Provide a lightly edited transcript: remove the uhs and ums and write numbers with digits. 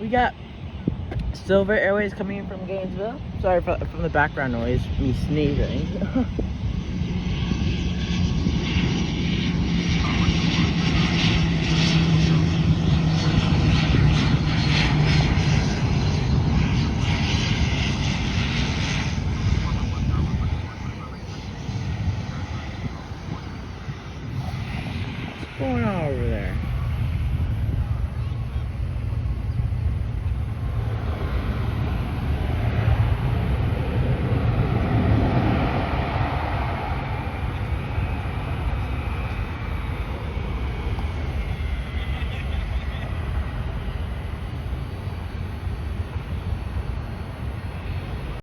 We got Silver Airways coming in from Gainesville. Sorry for from the background noise, me sneezing. What's going on over there?